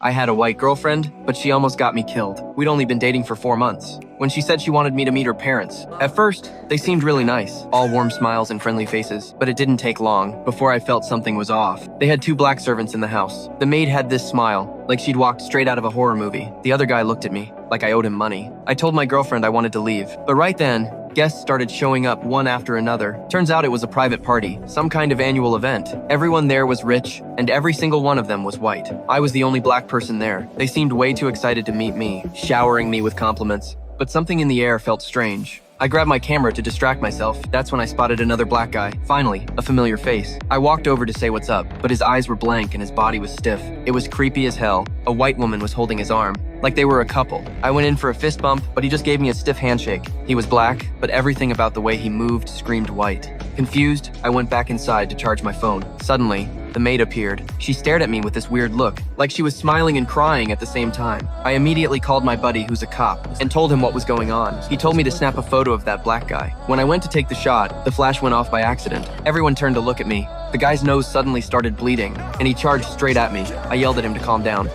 I had a white girlfriend, but she almost got me killed. We'd only been dating for 4 months. When she said she wanted me to meet her parents, at first, they seemed really nice, all warm smiles and friendly faces, but it didn't take long before I felt something was off. They had 2 black servants in the house. The maid had this smile, like she'd walked straight out of a horror movie. The other guy looked at me, like I owed him money. I told my girlfriend I wanted to leave, but right then, guests started showing up one after another. Turns out it was a private party, some kind of annual event. Everyone there was rich, and every single one of them was white. I was the only black person there. They seemed way too excited to meet me, showering me with compliments. But something in the air felt strange. I grabbed my camera to distract myself. That's when I spotted another black guy. Finally, a familiar face. I walked over to say what's up, but his eyes were blank and his body was stiff. It was creepy as hell. A white woman was holding his arm, like they were a couple. I went in for a fist bump, but he just gave me a stiff handshake. He was black, but everything about the way he moved screamed white. Confused, I went back inside to charge my phone. Suddenly, the maid appeared. She stared at me with this weird look, like she was smiling and crying at the same time. I immediately called my buddy, who's a cop, and told him what was going on. He told me to snap a photo of that black guy. When I went to take the shot, the flash went off by accident. Everyone turned to look at me. The guy's nose suddenly started bleeding, and he charged straight at me. I yelled at him to calm down.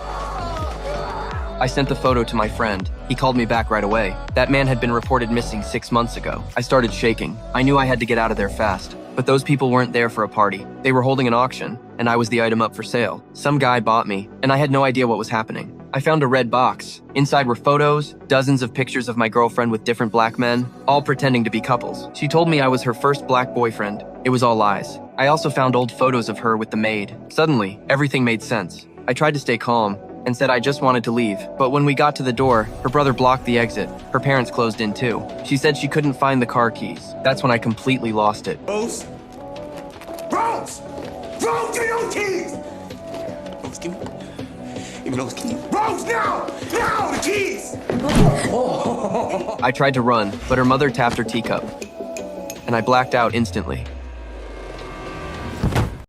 I sent the photo to my friend. He called me back right away. That man had been reported missing 6 months ago. I started shaking. I knew I had to get out of there fast. But those people weren't there for a party. They were holding an auction, and I was the item up for sale. Some guy bought me, and I had no idea what was happening. I found a red box. Inside were photos, dozens of pictures of my girlfriend with different black men, all pretending to be couples. She told me I was her first black boyfriend. It was all lies. I also found old photos of her with the maid. Suddenly, everything made sense. I tried to stay calm and said I just wanted to leave. But when we got to the door, her brother blocked the exit. Her parents closed in too. She said she couldn't find the car keys. That's when I completely lost it. Rose! Rose! Rose, give me those keys! Rose, give me those keys. Rose, now! Now, the keys! I tried to run, but her mother tapped her teacup, and I blacked out instantly.